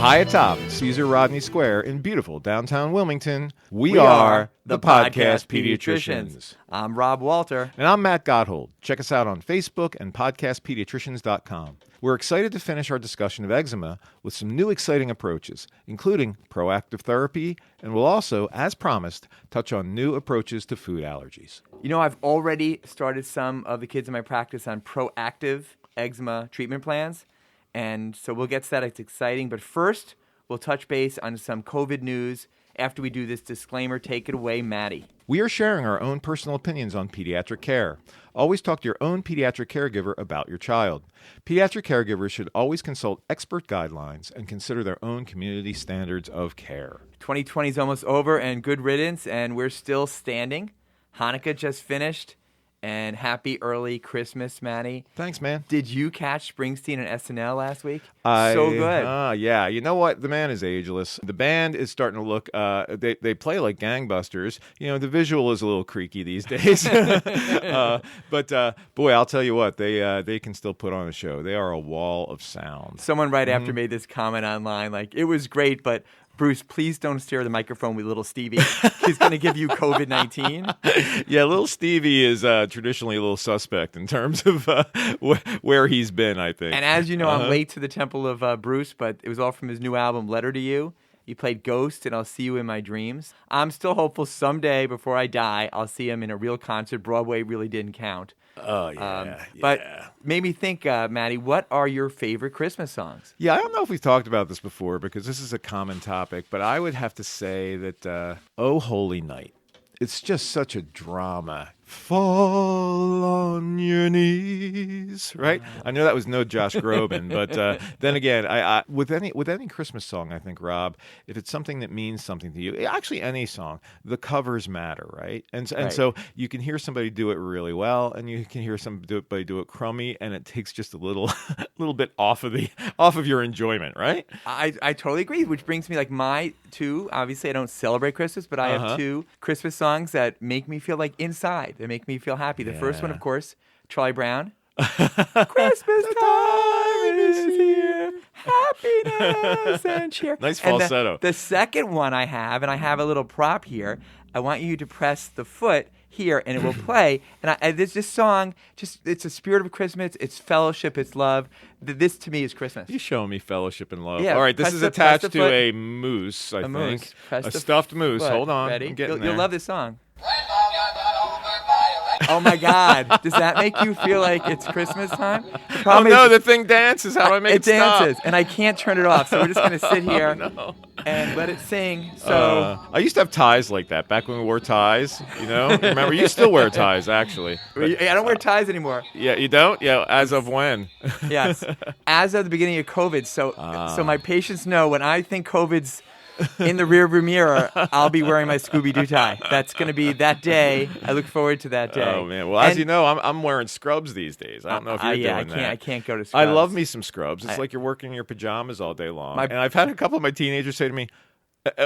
High atop Caesar Rodney Square in beautiful downtown Wilmington, we are the Podcast Pediatricians. I'm Rob Walter. And I'm Matt Gotthold. Check us out on Facebook and podcastpediatricians.com. We're excited to finish our discussion of eczema with some new exciting approaches, including proactive therapy, and we'll also, as promised, touch on new approaches to food allergies. You know, I've already started some of the kids in my practice on proactive eczema treatment plans, and so we'll get to that. It's exciting, but first, we'll touch base on some COVID news. After we do this disclaimer, take it away, Maddie. We are sharing our own personal opinions on pediatric care. Always talk to your own pediatric caregiver about your child. Pediatric caregivers should always consult expert guidelines and consider their own community standards of care. 2020 is almost over, and good riddance, and we're still standing. Hanukkah just finished, and happy early Christmas, Maddie. Thanks, man. Did you catch Springsteen and SNL last week? So good. Yeah. You know what? The man is ageless. The band is starting to look, they play like gangbusters. You know, the visual is a little creaky these days. But boy, I'll tell you what, they can still put on a show. They are a wall of sound. Someone right after made this comment online, like, it was great, but Bruce, please don't stare at the microphone with little Stevie. He's going to give you COVID-19. Yeah, little Stevie is traditionally a little suspect in terms of where he's been, I think. And as you know, I'm late to the temple of Bruce, but it was all from his new album, Letter to You. He played Ghost and I'll See You in My Dreams. I'm still hopeful someday before I die, I'll see him in a real concert. Broadway really didn't count. Oh, yeah. But made me think, Maddie, what are your favorite Christmas songs? Yeah, I don't know if we've talked about this before because this is a common topic, but I would have to say that Oh Holy Night. It's just such a drama. Fall on your knees, right? I know that was no Josh Groban, but then again, I with any Christmas song, I think, Rob, if it's something that means something to you, actually any song, the covers matter, right? And so you can hear somebody do it really well, and you can hear somebody do it crummy, and it takes just a little bit off of your enjoyment, right? I totally agree. Which brings me like my two. Obviously, I don't celebrate Christmas, but I have two Christmas songs that make me feel like inside. They make me feel happy. The first one, of course, Charlie Brown. Christmas time is here, happiness and cheer. Nice falsetto. And the second one I have, and I have a little prop here. I want you to press the foot here, and it will play. And this song, it's a spirit of Christmas. It's fellowship. It's love. This to me is Christmas. You're showing me fellowship and love. Yeah, all right, this is attached to a moose, I think. Moose. A stuffed moose. Foot. Hold on. Ready? I'm getting there. You'll love this song. Oh my God! Does that make you feel like it's Christmas time? The thing dances. How do I make it stop? It dances, and I can't turn it off. So we're just gonna sit here and let it sing. So I used to have ties like that back when we wore ties. You know, remember? You still wear ties, actually. I don't wear ties anymore. Yeah, you don't? Yeah, as of when? Yes, as of the beginning of COVID. So my patients know when I think COVID's in the rearview mirror, I'll be wearing my Scooby-Doo tie. That's going to be that day. I look forward to that day. Oh, man. Well, as you know, I'm wearing scrubs these days. I don't know if you're doing that. I can't go to scrubs. I love me some scrubs. It's like you're working in your pajamas all day long. And I've had a couple of my teenagers say to me,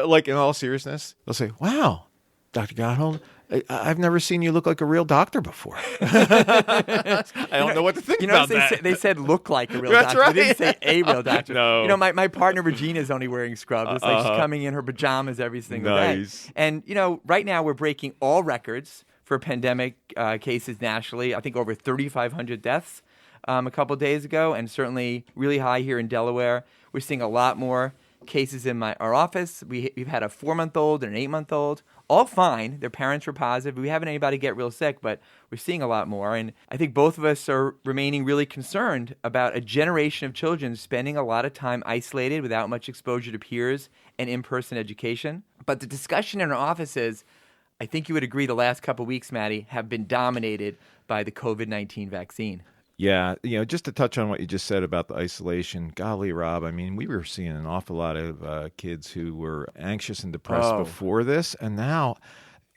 like in all seriousness, they'll say, wow, Dr. Gotthold, I've never seen you look like a real doctor before. I don't know what to think about that. They said look like a real That's doctor. Right. They didn't say a real doctor. No. You know, my partner Regina's only wearing scrubs. It's like she's coming in her pajamas every single day. And, you know, right now we're breaking all records for pandemic cases nationally. I think over 3,500 deaths a couple days ago, and certainly really high here in Delaware. We're seeing a lot more cases in our office. We've had a 4-month-old and an 8-month-old. All fine. Their parents were positive. We haven't had anybody get real sick, but we're seeing a lot more. And I think both of us are remaining really concerned about a generation of children spending a lot of time isolated without much exposure to peers and in-person education. But the discussion in our offices, I think you would agree the last couple of weeks, Maddie, have been dominated by the COVID-19 vaccine. Yeah, you know, just to touch on what you just said about the isolation, golly, Rob, I mean, we were seeing an awful lot of kids who were anxious and depressed before this, and now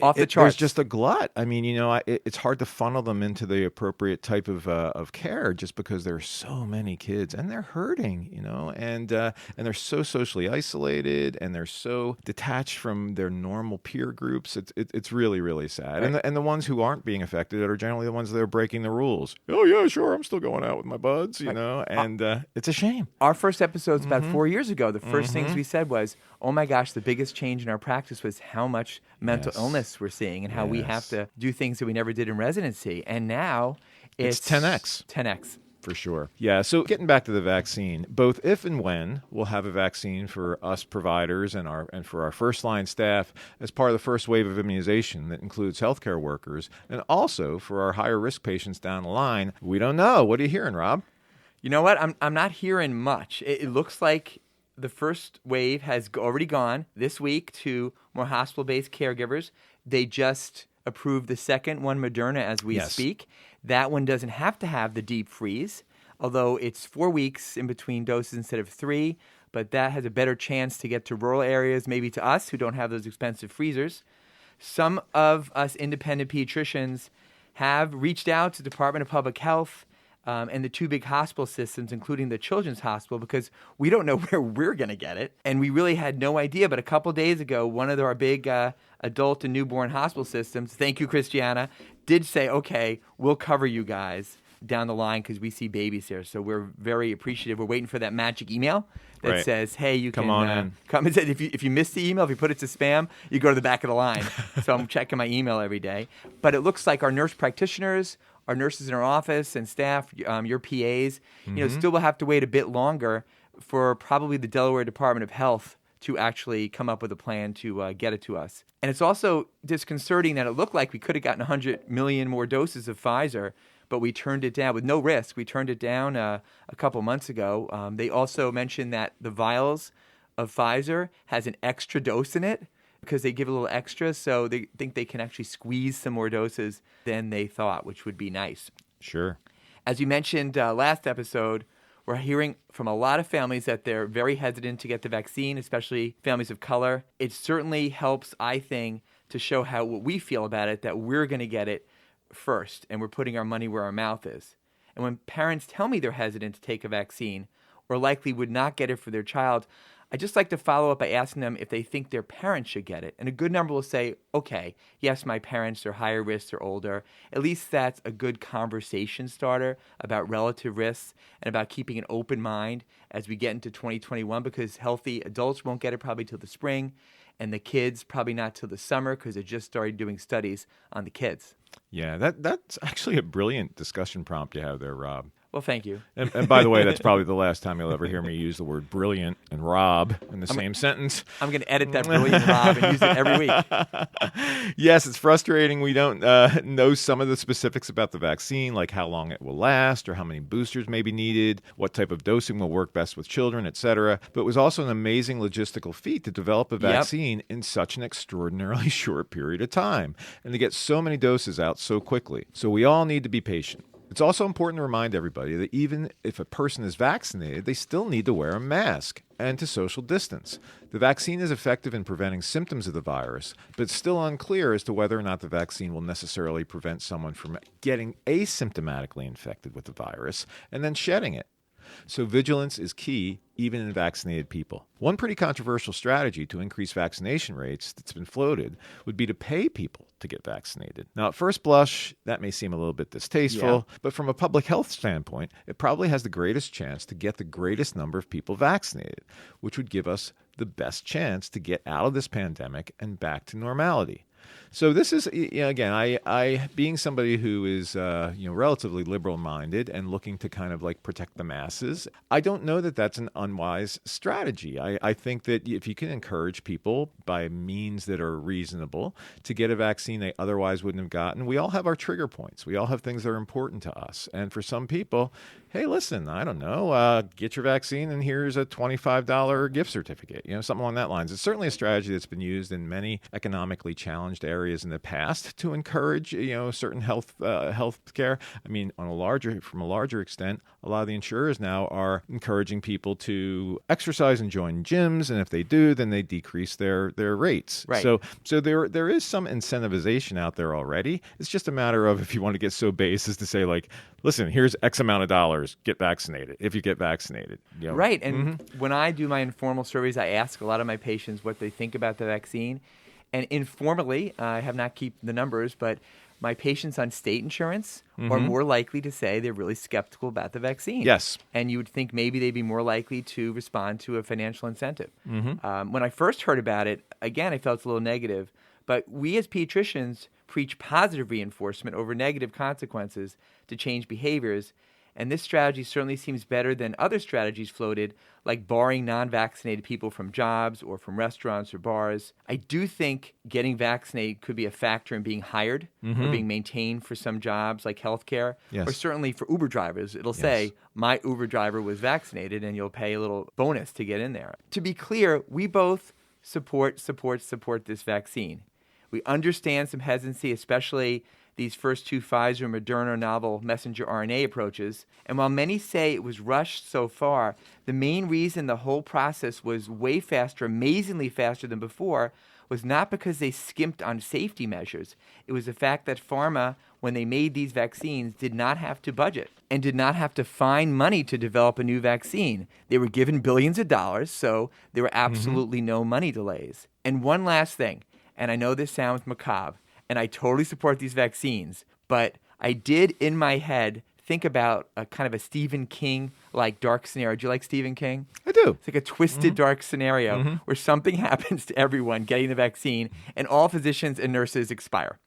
off the charts. There's just a glut. I mean, it's hard to funnel them into the appropriate type of care just because there are so many kids and they're hurting, and they're so socially isolated and they're so detached from their normal peer groups. It's really, really sad. Right. And the ones who aren't being affected are generally the ones that are breaking the rules. Oh yeah, sure, I'm still going out with my buds, and it's a shame. Our first episode's about 4 years ago. The first things we said was, oh my gosh, the biggest change in our practice was how much mental illness we're seeing and how we have to do things that we never did in residency. And now it's 10x. 10x. For sure. Yeah, so getting back to the vaccine, both if and when we'll have a vaccine for us providers and for our first-line staff as part of the first wave of immunization that includes healthcare workers, and also for our higher-risk patients down the line, we don't know. What are you hearing, Rob? You know what? I'm not hearing much. It looks like the first wave has already gone this week to more hospital-based caregivers. They just approved the second one, Moderna, as we speak. That one doesn't have to have the deep freeze, although it's 4 weeks in between doses instead of 3, but that has a better chance to get to rural areas, maybe to us who don't have those expensive freezers. Some of us independent pediatricians have reached out to the Department of Public Health and the two big hospital systems, including the Children's Hospital, because we don't know where we're going to get it. And we really had no idea. But a couple days ago, one of our big adult and newborn hospital systems, thank you, Christiana, did say, okay, we'll cover you guys down the line because we see babies here. So we're very appreciative. We're waiting for that magic email that says, hey, you come can on in. Come and say, if you miss the email, if you put it to spam, you go to the back of the line. So I'm checking my email every day. But it looks like our nurse practitioners, our nurses in our office and staff, your PAs, still will have to wait a bit longer for probably the Delaware Department of Health to actually come up with a plan to get it to us. And it's also disconcerting that it looked like we could have gotten 100 million more doses of Pfizer, but we turned it down with no risk. We turned it down a couple months ago. They also mentioned that the vials of Pfizer has an extra dose in it because they give a little extra, so they think they can actually squeeze some more doses than they thought, which would be nice. Sure. As you mentioned last episode, we're hearing from a lot of families that they're very hesitant to get the vaccine, especially families of color. It certainly helps, I think, to show what we feel about it, that we're going to get it first, and we're putting our money where our mouth is. And when parents tell me they're hesitant to take a vaccine or likely would not get it for their child, I just like to follow up by asking them if they think their parents should get it. And a good number will say, okay, yes, my parents are higher risk, they're older. At least that's a good conversation starter about relative risks and about keeping an open mind as we get into 2021, because healthy adults won't get it probably till the spring, and the kids probably not till the summer because they just started doing studies on the kids. Yeah, that's actually a brilliant discussion prompt you have there, Rob. Well, thank you. And by the way, that's probably the last time you'll ever hear me use the word brilliant and Rob in the same sentence. I'm going to edit that brilliant Rob and use it every week. Yes, it's frustrating. We don't know some of the specifics about the vaccine, like how long it will last or how many boosters may be needed, what type of dosing will work best with children, etc. But it was also an amazing logistical feat to develop a vaccine in such an extraordinarily short period of time and to get so many doses out so quickly. So we all need to be patient. It's also important to remind everybody that even if a person is vaccinated, they still need to wear a mask and to social distance. The vaccine is effective in preventing symptoms of the virus, but it's still unclear as to whether or not the vaccine will necessarily prevent someone from getting asymptomatically infected with the virus and then shedding it. So vigilance is key, even in vaccinated people. One pretty controversial strategy to increase vaccination rates that's been floated would be to pay people to get vaccinated. Now, at first blush, that may seem a little bit distasteful, but from a public health standpoint, it probably has the greatest chance to get the greatest number of people vaccinated, which would give us the best chance to get out of this pandemic and back to normality. So this is, again, I being somebody who is, relatively liberal-minded and looking to kind of like protect the masses, I don't know that that's an unwise strategy. I think that if you can encourage people by means that are reasonable to get a vaccine they otherwise wouldn't have gotten, we all have our trigger points. We all have things that are important to us. And for some people, hey, listen, I don't know, get your vaccine and here's a $25 gift certificate, something along that lines. It's certainly a strategy that's been used in many economically challenged challenged areas in the past to encourage, certain health care. I mean, from a larger extent, a lot of the insurers now are encouraging people to exercise and join gyms, and if they do, then they decrease their rates. Right. So there is some incentivization out there already. It's just a matter of, if you want to get so base as to say, like, listen, here's X amount of dollars, get vaccinated if you get vaccinated. Right. And when I do my informal surveys, I ask a lot of my patients what they think about the vaccine. And informally, I have not kept the numbers, but my patients on state insurance are more likely to say they're really skeptical about the vaccine. Yes. And you would think maybe they'd be more likely to respond to a financial incentive. When I first heard about it, again, I felt a little negative. But we as pediatricians preach positive reinforcement over negative consequences to change behaviors. And this strategy certainly seems better than other strategies floated, like barring non-vaccinated people from jobs or from restaurants or bars. I do think getting vaccinated could be a factor in being hired or being maintained for some jobs like healthcare, or certainly for Uber drivers. It'll say, my Uber driver was vaccinated, and you'll pay a little bonus to get in there. To be clear, we both support this vaccine. We understand some hesitancy, especially these first two Pfizer and Moderna novel messenger RNA approaches. And while many say it was rushed so far, the main reason the whole process was way faster, amazingly faster than before, was not because they skimped on safety measures. It was the fact that pharma, when they made these vaccines, did not have to budget and did not have to find money to develop a new vaccine. They were given billions of dollars, so there were absolutely no money delays. And one last thing, and I know this sounds macabre, and I totally support these vaccines, but I did in my head think about a kind of a Stephen King-like dark scenario. Do you like Stephen King? I do. It's like a twisted dark scenario where something happens to everyone getting the vaccine and all physicians and nurses expire.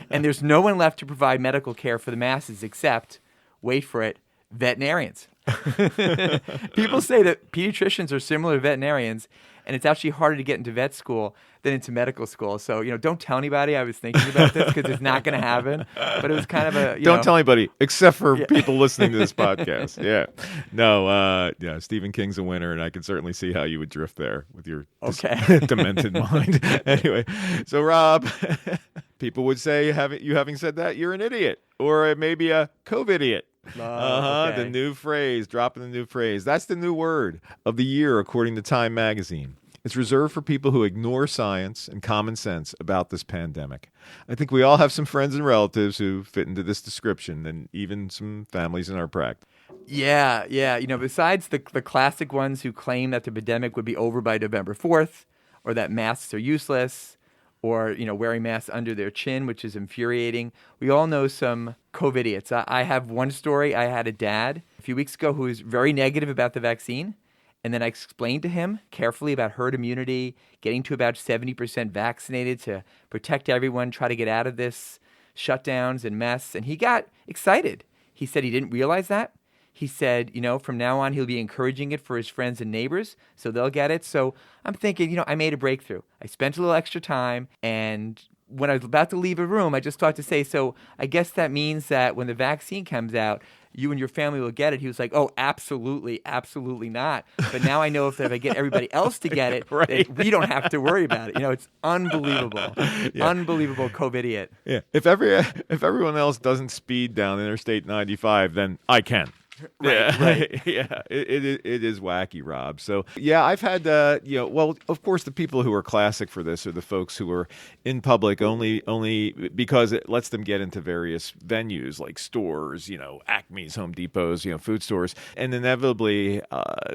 And there's no one left to provide medical care for the masses except, wait for it, veterinarians. People say that pediatricians are similar to veterinarians, and it's actually harder to get into vet school than into medical school. So, don't tell anybody I was thinking about this, because it's not going to happen. But it was kind of a, Don't tell anybody, except for people listening to this podcast. Yeah. No, Stephen King's a winner, and I can certainly see how you would drift there with your demented mind. Anyway, so Rob, people would say, having said that, you're an idiot, or maybe a CovIdiot. The new phrase, dropping the new phrase. That's the new word of the year, according to Time magazine. It's reserved for people who ignore science and common sense about this pandemic. I think we all have some friends and relatives who fit into this description, and even some families in our practice. Yeah. Besides the classic ones who claim that the pandemic would be over by November 4th, or that masks are useless, or, wearing masks under their chin, which is infuriating. We all know some CovIdiots. I have one story. I had a dad a few weeks ago who was very negative about the vaccine. And then I explained to him carefully about herd immunity, getting to about 70% vaccinated to protect everyone, try to get out of this shutdowns and mess. And he got excited. He said he didn't realize that. He said, from now on, he'll be encouraging it for his friends and neighbors, so they'll get it. So I'm thinking, I made a breakthrough. I spent a little extra time, and when I was about to leave a room, I just thought to say, so I guess that means that when the vaccine comes out, you and your family will get it. He was like, oh, absolutely not. But now I know if I get everybody else to get it, that we don't have to worry about it. It's unbelievable. Unbelievable CovIdiot. Yeah. If everyone else doesn't speed down Interstate 95, then I can. Right. Yeah, it is wacky, Rob. So, yeah, I've had, of course, the people who are classic for this are the folks who are in public only because it lets them get into various venues like stores, Acme's, Home Depot's, food stores. And inevitably,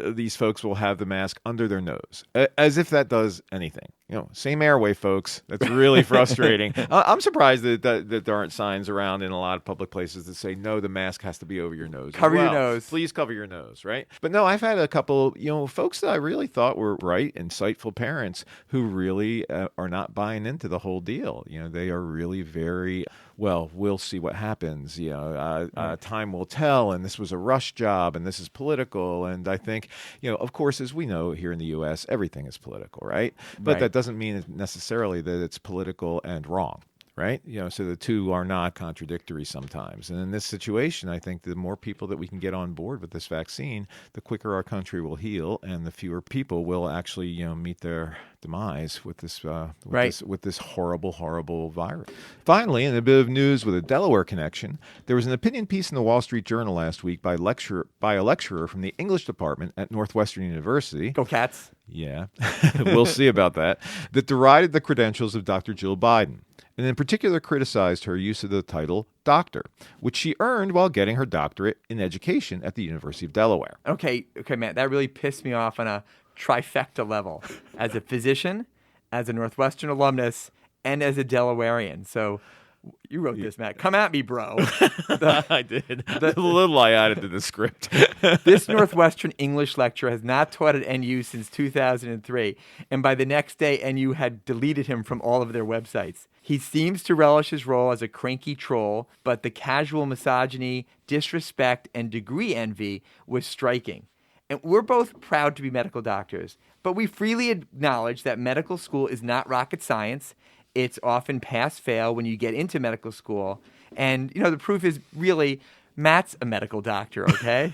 these folks will have the mask under their nose, as if that does anything. Same airway, folks. That's really frustrating. I'm surprised that there aren't signs around in a lot of public places that say, no, the mask has to be over your nose. Cover your nose. Please cover your nose, right? But no, I've had a couple, folks that I really thought were bright, insightful parents who really are not buying into the whole deal. They are really very, well, we'll see what happens. Time will tell, and this was a rush job, and this is political. And I think, of course, as we know here in the U.S., everything is political, right? But that doesn't mean necessarily that it's political and wrong. Right? So the two are not contradictory sometimes. And in this situation, I think the more people that we can get on board with this vaccine, the quicker our country will heal, and the fewer people will actually, meet their demise with this Right. with this horrible virus. Finally, in a bit of news with a Delaware connection, there was an opinion piece in the Wall Street Journal last week by a lecturer from the English department at Northwestern University. Go Cats. Yeah, we'll see about that. That derided the credentials of Dr. Jill Biden, and in particular criticized her use of the title doctor, which she earned while getting her doctorate in education at the University of Delaware. Okay, Matt, that really pissed me off on a trifecta level. As a physician, as a Northwestern alumnus, and as a Delawarean. So you wrote this, Matt. Come at me, bro. I did. The little I added to the script. This Northwestern English lecturer has not taught at NU since 2003, and by the next day, NU had deleted him from all of their websites. He seems to relish his role as a cranky troll, but the casual misogyny, disrespect, and degree envy was striking. And we're both proud to be medical doctors, but we freely acknowledge that medical school is not rocket science. It's often pass-fail when you get into medical school. And, the proof is really Matt's a medical doctor, okay?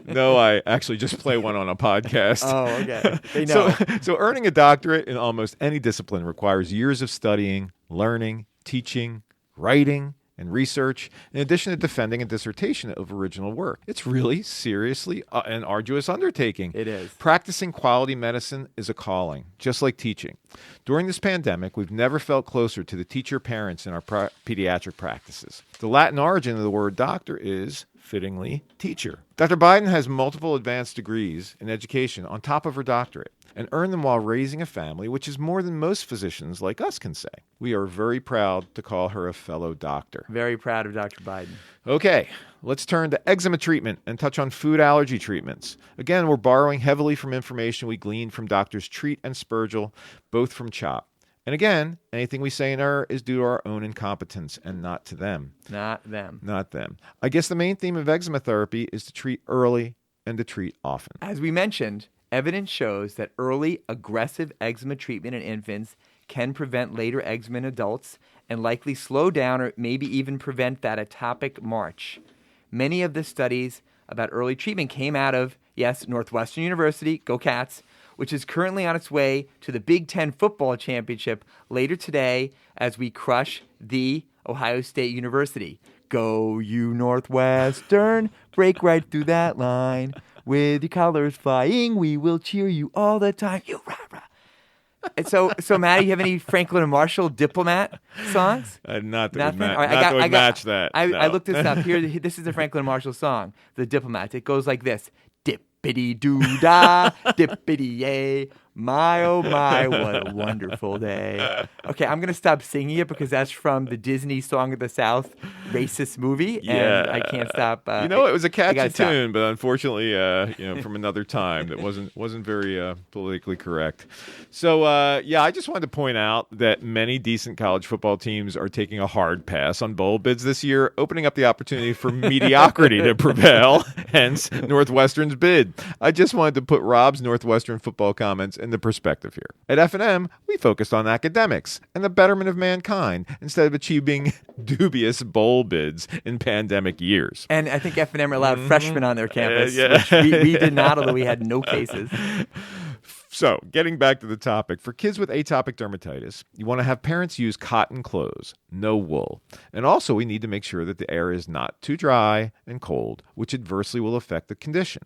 No, I actually just play one on a podcast. Oh, okay. They know. So earning a doctorate in almost any discipline requires years of studying, learning, teaching, writing, and research, in addition to defending a dissertation of original work. It's really, seriously, an arduous undertaking. It is. Practicing quality medicine is a calling, just like teaching. During this pandemic, we've never felt closer to the teacher parents in our pediatric practices. The Latin origin of the word doctor is, fittingly, teacher. Dr. Biden has multiple advanced degrees in education on top of her doctorate, and earned them while raising a family, which is more than most physicians like us can say. We are very proud to call her a fellow doctor. Very proud of Dr. Biden. Okay, let's turn to eczema treatment and touch on food allergy treatments. Again, we're borrowing heavily from information we gleaned from Doctors Treat and Spurgill, both from CHOP. And again, anything we say in error is due to our own incompetence and not to them. Not them. Not them. I guess the main theme of eczema therapy is to treat early and to treat often. As we mentioned, evidence shows that early aggressive eczema treatment in infants can prevent later eczema in adults and likely slow down or maybe even prevent that atopic march. Many of the studies about early treatment came out of, yes, Northwestern University, go Cats, which is currently on its way to the Big Ten football championship later today as we crush the Ohio State University. Go you Northwestern, break right through that line. With your colors flying, we will cheer you all the time. You rah rah. And so Matt, you have any Franklin and Marshall Diplomat songs? Not that Nothing? would match that. I looked this up. Here, this is the Franklin and Marshall song, The Diplomat. It goes like this. Dippity-doo-dah, dippity-yay. My, oh my, what a wonderful day. Okay, I'm going to stop singing it because that's from the Disney Song of the South racist movie, and I can't stop. It was a catchy tune, but unfortunately, from another time that wasn't very politically correct. So, I just wanted to point out that many decent college football teams are taking a hard pass on bowl bids this year, opening up the opportunity for mediocrity to prevail, hence Northwestern's bid. I just wanted to put Rob's Northwestern football comments into perspective here. At F&M, we focused on academics and the betterment of mankind instead of achieving dubious bowl bids in pandemic years. And I think F&M allowed freshmen on their campus, which we did not, although we had no cases. So, getting back to the topic, for kids with atopic dermatitis, you want to have parents use cotton clothes, no wool. And also, we need to make sure that the air is not too dry and cold, which adversely will affect the condition.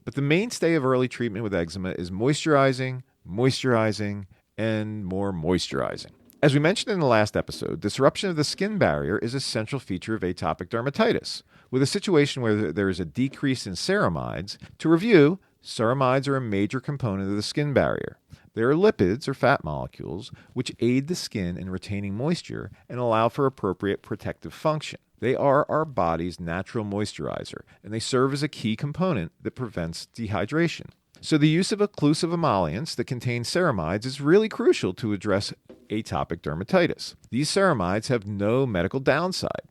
But the mainstay of early treatment with eczema is moisturizing, and more moisturizing. As we mentioned in the last episode, disruption of the skin barrier is a central feature of atopic dermatitis. With a situation where there is a decrease in ceramides, to review, ceramides are a major component of the skin barrier. They are lipids, or fat molecules, which aid the skin in retaining moisture and allow for appropriate protective function. They are our body's natural moisturizer, and they serve as a key component that prevents dehydration. So the use of occlusive emollients that contain ceramides is really crucial to address atopic dermatitis. These ceramides have no medical downside.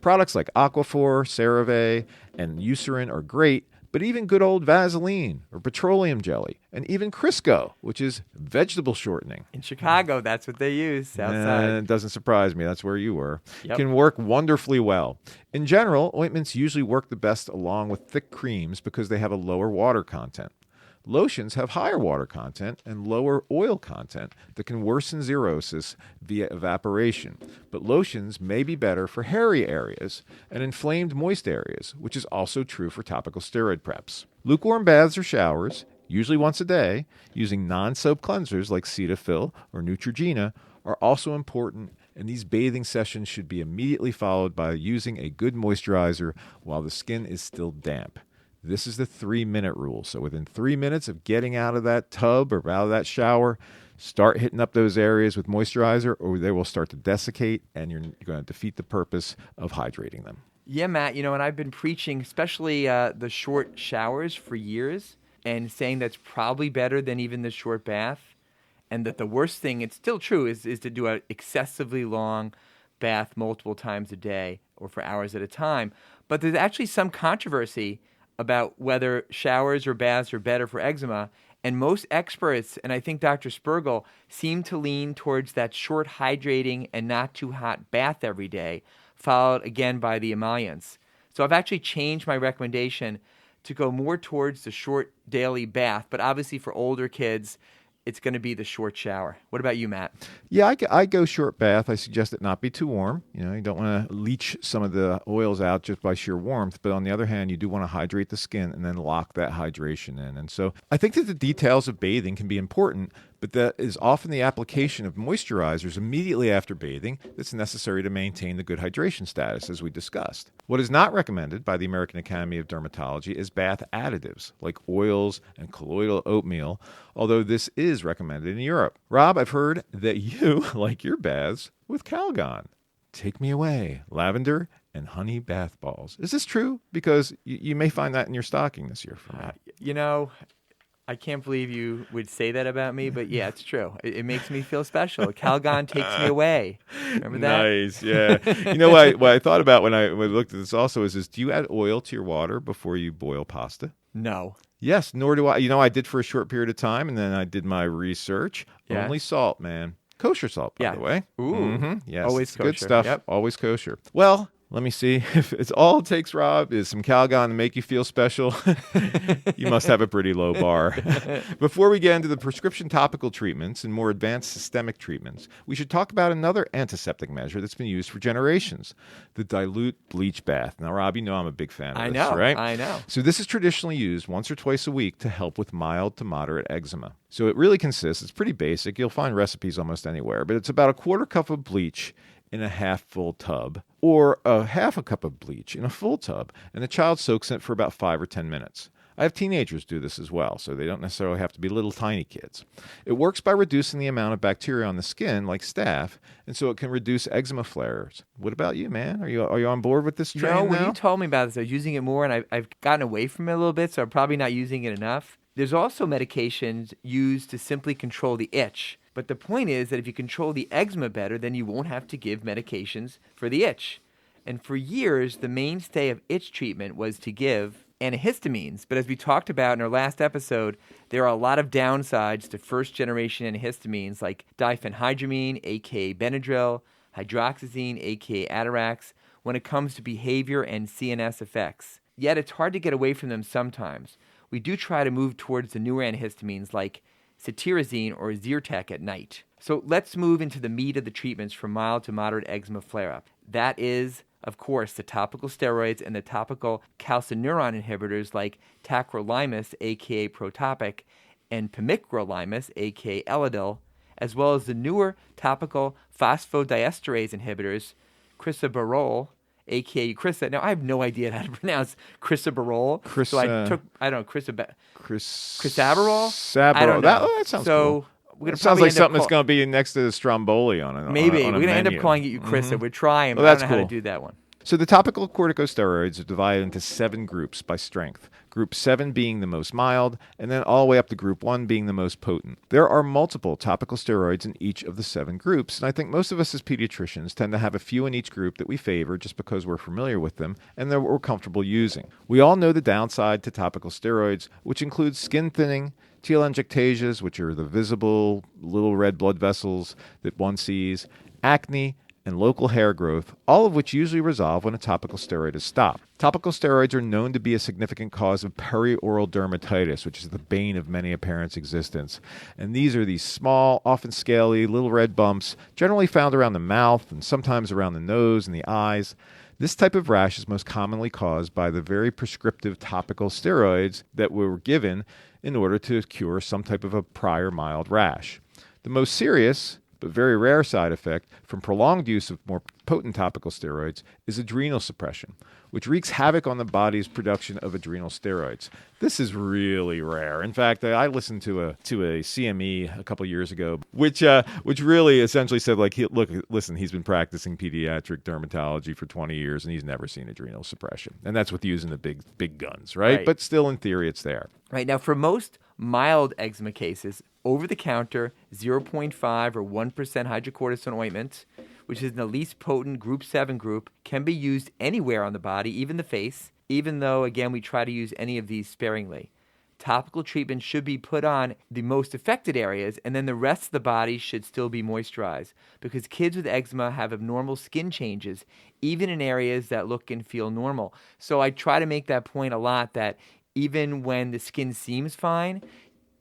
Products like Aquaphor, CeraVe, and Eucerin are great, but even good old Vaseline or petroleum jelly, and even Crisco, which is vegetable shortening. In Chicago, that's what they use outside. It doesn't surprise me. That's where you were. Yep. Can work wonderfully well. In general, ointments usually work the best along with thick creams because they have a lower water content. Lotions have higher water content and lower oil content that can worsen xerosis via evaporation, but lotions may be better for hairy areas and inflamed moist areas, which is also true for topical steroid preps. Lukewarm baths or showers, usually once a day, using non-soap cleansers like Cetaphil or Neutrogena are also important, and these bathing sessions should be immediately followed by using a good moisturizer while the skin is still damp. This is the 3-minute rule. So within 3 minutes of getting out of that tub or out of that shower, start hitting up those areas with moisturizer, or they will start to desiccate, and you're going to defeat the purpose of hydrating them. Yeah, Matt, and I've been preaching especially the short showers for years and saying that's probably better than even the short bath, and that the worst thing, it's still true, is to do an excessively long bath multiple times a day or for hours at a time. But there's actually some controversy about whether showers or baths are better for eczema. And most experts, and I think Dr. Spergel, seem to lean towards that short hydrating and not too hot bath every day, followed again by the emollients. So I've actually changed my recommendation to go more towards the short daily bath. But obviously for older kids, it's going to be the short shower. What about you, Matt? Yeah, I go short bath. I suggest it not be too warm. You don't want to leach some of the oils out just by sheer warmth. But on the other hand, you do want to hydrate the skin and then lock that hydration in. And so I think that the details of bathing can be important, but that is often the application of moisturizers immediately after bathing that's necessary to maintain the good hydration status, as we discussed. What is not recommended by the American Academy of Dermatology is bath additives like oils and colloidal oatmeal, although this is recommended in Europe. Rob, I've heard that you like your baths with Calgon. Take me away, lavender and honey bath balls. Is this true? Because you may find that in your stocking this year for me. I can't believe you would say that about me, but yeah, it's true. It makes me feel special. Calgon takes me away. Remember that? Nice, yeah. What I thought about when I looked at this also is do you add oil to your water before you boil pasta? No. Yes, nor do I. I did for a short period of time, and then I did my research. Yeah. Only salt, man. Kosher salt, by the way. Ooh. Mm-hmm. Yes. Always kosher. Good stuff. Yep. Always kosher. Well, let me see. If it's all it takes, Rob, is some Calgon to make you feel special, you must have a pretty low bar. Before we get into the prescription topical treatments and more advanced systemic treatments, we should talk about another antiseptic measure that's been used for generations, the dilute bleach bath. Now, Rob, I'm a big fan of this, right? I know. So this is traditionally used once or twice a week to help with mild to moderate eczema. So it really consists, it's pretty basic. You'll find recipes almost anywhere, but it's about a quarter cup of bleach in a half full tub, or a half a cup of bleach in a full tub, and the child soaks in it for about 5 or 10 minutes. I have teenagers do this as well, so they don't necessarily have to be little tiny kids. It works by reducing the amount of bacteria on the skin, like staph, and so it can reduce eczema flares. What about you, man? Are you on board with this trend when now? you told me about this, I was using it more, and I've gotten away from it a little bit, so I'm probably not using it enough. There's also medications used to simply control the itch. But the point is that if you control the eczema better, then you won't have to give medications for the itch. And for years, the mainstay of itch treatment was to give antihistamines. But as we talked about in our last episode, there are a lot of downsides to first-generation antihistamines like diphenhydramine, aka Benadryl, hydroxyzine, aka Atarax, when it comes to behavior and CNS effects. Yet it's hard to get away from them sometimes. We do try to move towards the newer antihistamines like cetirizine or Zyrtec at night. So let's move into the meat of the treatments for mild to moderate eczema flare-up. That is, of course, the topical steroids and the topical calcineurin inhibitors like tacrolimus, aka Protopic, and pimicrolimus, aka Elidel, as well as the newer topical phosphodiesterase inhibitors, crisaborole, aka Crisa. Now, I have no idea how to pronounce crisaborole. So I took, crisaborole? I don't know. That sounds cool. We're gonna sounds like something that's going to be next to the Stromboli on it. Maybe. We're going to end up calling it Eucrisa. Mm-hmm. We're trying, but I don't know how to do that one. So the topical corticosteroids are divided into 7 groups by strength. Group 7 being the most mild, and then all the way up to Group 1 being the most potent. There are multiple topical steroids in each of the 7 groups, and I think most of us as pediatricians tend to have a few in each group that we favor just because we're familiar with them and that we're comfortable using. We all know the downside to topical steroids, which includes skin thinning, telangiectasias, which are the visible little red blood vessels that one sees, acne, and local hair growth, all of which usually resolve when a topical steroid is stopped. Topical steroids are known to be a significant cause of perioral dermatitis, which is the bane of many a parent's existence. And these are these small, often scaly, little red bumps, generally found around the mouth and sometimes around the nose and the eyes. This type of rash is most commonly caused by the very prescriptive topical steroids that were given in order to cure some type of a prior mild rash. The most serious, but very rare side effect from prolonged use of more potent topical steroids is adrenal suppression, which wreaks havoc on the body's production of adrenal steroids. This is really rare. In fact, I listened to a CME a couple years ago, which really essentially said, like, listen, he's been practicing pediatric dermatology for 20 years and he's never seen adrenal suppression, and that's with using the big guns, right? But still, in theory, it's there. Right now, for most mild eczema cases, over-the-counter 0.5 or 1% hydrocortisone ointment, which is in the least potent group 7 group, can be used anywhere on the body, even the face, even though, again, we try to use any of these sparingly. Topical treatment should be put on the most affected areas, and then the rest of the body should still be moisturized, because kids with eczema have abnormal skin changes, even in areas that look and feel normal. So I try to make that point a lot, that even when the skin seems fine,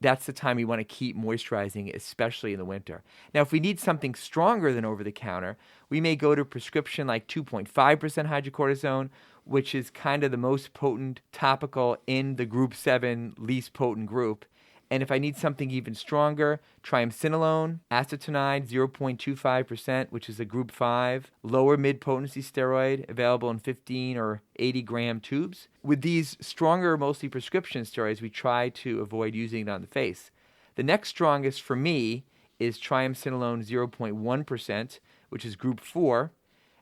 that's the time you want to keep moisturizing, especially in the winter. Now, if we need something stronger than over-the-counter, we may go to prescription like 2.5% hydrocortisone, which is kind of the most potent topical in the group 7 least potent group. And if I need something even stronger, triamcinolone, acetonide 0.25%, which is a group 5, lower mid-potency steroid available in 15 or 80-gram tubes. With these stronger, mostly prescription steroids, we try to avoid using it on the face. The next strongest for me is triamcinolone 0.1%, which is group 4.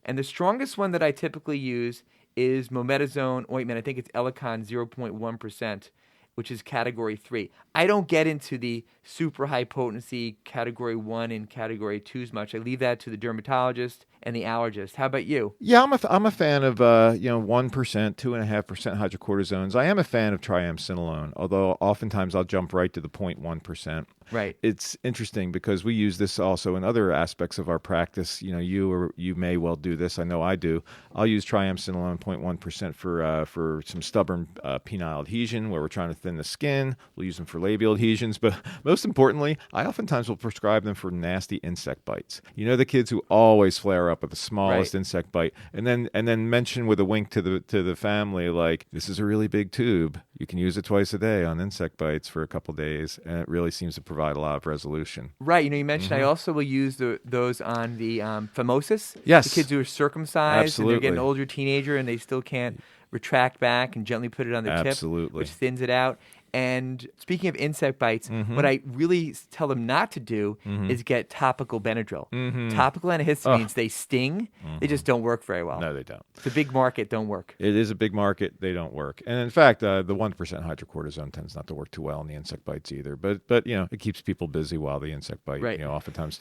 And the strongest one that I typically use is mometasone ointment. I think it's Elicon 0.1%. Which is category 3. I don't get into the super high potency category 1 and category 2s much. I leave that to the dermatologist and the allergist. How about you? Yeah, I'm a fan of 1%, 2.5% hydrocortisones. I am a fan of triamcinolone, although oftentimes I'll jump right to the 0.1%. Right. It's interesting because we use this also in other aspects of our practice. You may well do this. I know I do. I'll use triamcinolone 0.1% for some stubborn penile adhesion where we're trying to thin the skin. We'll use them for labial adhesions, but most importantly, I oftentimes will prescribe them for nasty insect bites. The kids who always flare up with the smallest insect bite, and then mention with a wink to the family, like, this is a really big tube. You can use it twice a day on insect bites for a couple days, and it really seems to provide a lot of resolution. Right. You mentioned I also will use those on the phimosis. Yes. The kids who are circumcised. Absolutely. And they're getting an older teenager and they still can't retract back and gently put it on the tip, which thins it out. And speaking of insect bites, what I really tell them not to do is get topical Benadryl. Topical antihistamines, they sting. They just don't work very well. No, they don't. It's a big market, don't work. It is a big market. They don't work. And in fact, the 1% hydrocortisone tends not to work too well in the insect bites either. But it keeps people busy while the insect bite oftentimes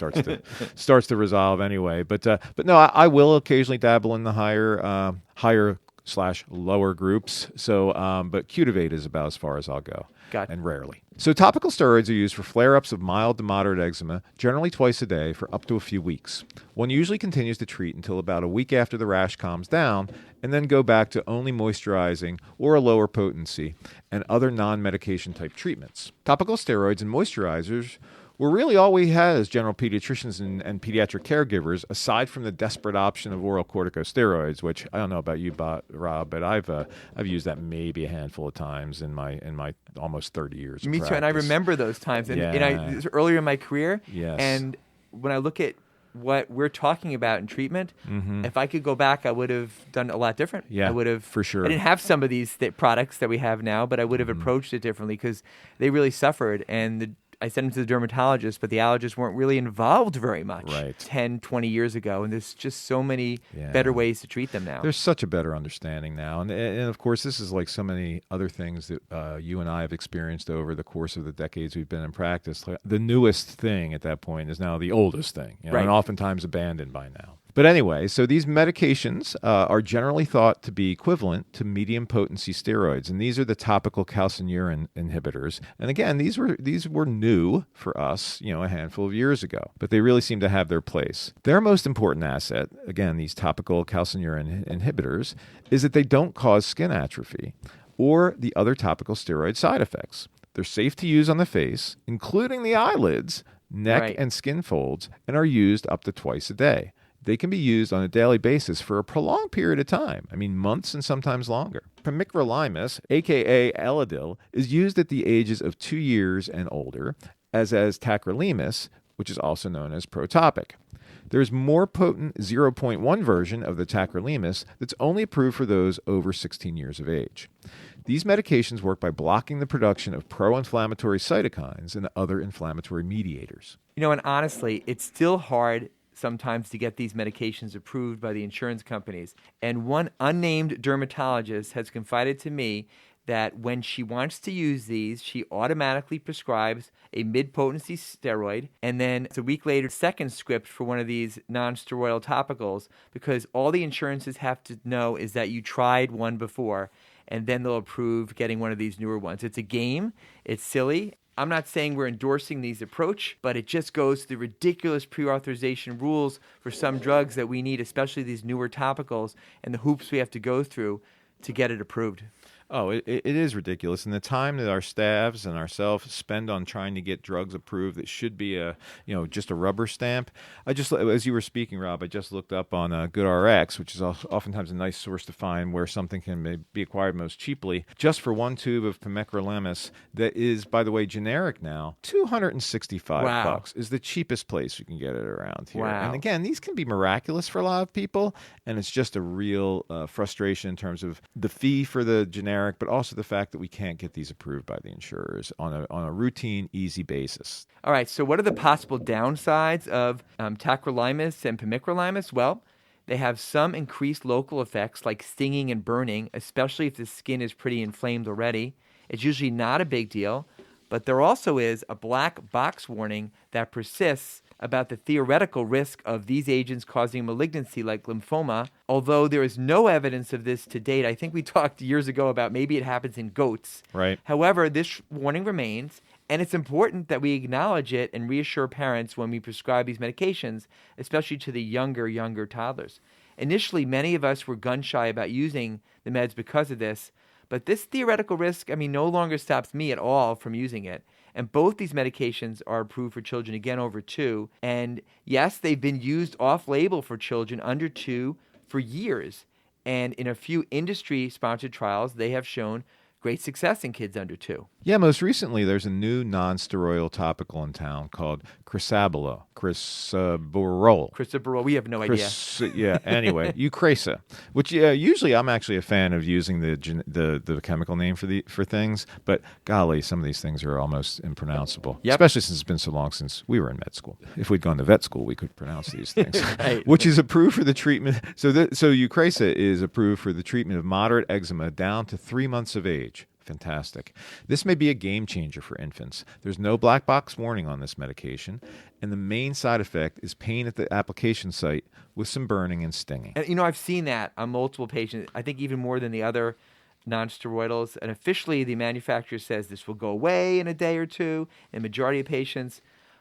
starts to resolve anyway. But no, I will occasionally dabble in the higher/lower groups. So, but Cutavate is about as far as I'll go. Gotcha. And rarely. So topical steroids are used for flare-ups of mild to moderate eczema, generally twice a day for up to a few weeks. One usually continues to treat until about a week after the rash calms down, and then go back to only moisturizing or a lower potency and other non-medication type treatments. Topical steroids and moisturizers were really all we had as general pediatricians and pediatric caregivers, aside from the desperate option of oral corticosteroids, which I don't know about you, Rob, but I've used that maybe a handful of times in my almost 30 years. Me too, and I remember those times. And it was earlier in my career. Yes. And when I look at what we're talking about in treatment, if I could go back, I would have done a lot different. Yeah, I would have, for sure. I didn't have some of these products that we have now, but I would have approached it differently because they really suffered. And I sent them to the dermatologist, but the allergists weren't really involved very much 10, 20 years ago. And there's just so many better ways to treat them now. There's such a better understanding now. And of course, this is like so many other things that you and I have experienced over the course of the decades we've been in practice. The newest thing at that point is now the oldest thing, and oftentimes abandoned by now. But anyway, so these medications are generally thought to be equivalent to medium potency steroids, and these are the topical calcineurin inhibitors. And again, these were new for us, a handful of years ago, but they really seem to have their place. Their most important asset, again, these topical calcineurin inhibitors, is that they don't cause skin atrophy or the other topical steroid side effects. They're safe to use on the face, including the eyelids, neck, and skin folds, and are used up to twice a day. They can be used on a daily basis for a prolonged period of time. Months and sometimes longer. Pimecrolimus, aka Elidel, is used at the ages of 2 years and older, as tacrolimus, which is also known as Protopic. There's more potent 0.1 version of the tacrolimus that's only approved for those over 16 years of age. These medications work by blocking the production of pro-inflammatory cytokines and other inflammatory mediators. And honestly, it's still hard sometimes to get these medications approved by the insurance companies. And one unnamed dermatologist has confided to me that when she wants to use these, she automatically prescribes a mid-potency steroid, and then it's a week later, second script for one of these non-steroidal topicals, because all the insurances have to know is that you tried one before, and then they'll approve getting one of these newer ones. It's a game. It's silly. I'm not saying we're endorsing these approach, but it just goes to the ridiculous pre-authorization rules for some drugs that we need, especially these newer topicals, and the hoops we have to go through to get it approved. Oh, it is ridiculous. And the time that our staffs and ourselves spend on trying to get drugs approved that should be just a rubber stamp. As you were speaking, Rob, I just looked up on GoodRx, which is oftentimes a nice source to find where something can be acquired most cheaply. Just for one tube of pimecrolimus that is, by the way, generic now, $265 bucks is the cheapest place you can get it around here. Wow. And again, these can be miraculous for a lot of people, and it's just a real frustration in terms of the fee for the generic, but also the fact that we can't get these approved by the insurers on a routine, easy basis. All right, so what are the possible downsides of tacrolimus and pimecrolimus? Well, they have some increased local effects like stinging and burning, especially if the skin is pretty inflamed already. It's usually not a big deal, but there also is a black box warning that persists about the theoretical risk of these agents causing malignancy like lymphoma, although there is no evidence of this to date. I think we talked years ago about maybe it happens in goats. Right. However, this warning remains, and it's important that we acknowledge it and reassure parents when we prescribe these medications, especially to the younger toddlers. Initially, many of us were gun-shy about using the meds because of this, but this theoretical risk, no longer stops me at all from using it. And both these medications are approved for children, again, over 2. And yes, they've been used off-label for children under 2 for years. And in a few industry-sponsored trials, they have shown great success in kids under 2. Yeah, most recently, there's a new non-steroidal topical in town called crisaborole. We have no idea. Yeah, anyway, Eucrasa, which usually I'm actually a fan of using the chemical name for things, but golly, some of these things are almost impronounceable, especially since it's been so long since we were in med school. If we'd gone to vet school, we could pronounce these things, right. Which is approved for the treatment. So Eucrasa is approved for the treatment of moderate eczema down to 3 months of age. Fantastic. This may be a game changer for infants. There's no black box warning on this medication, and the main side effect is pain at the application site with some burning and stinging. And I've seen that on multiple patients, I think even more than the other non-steroidals. And officially, the manufacturer says this will go away in a day or two in the majority of patients.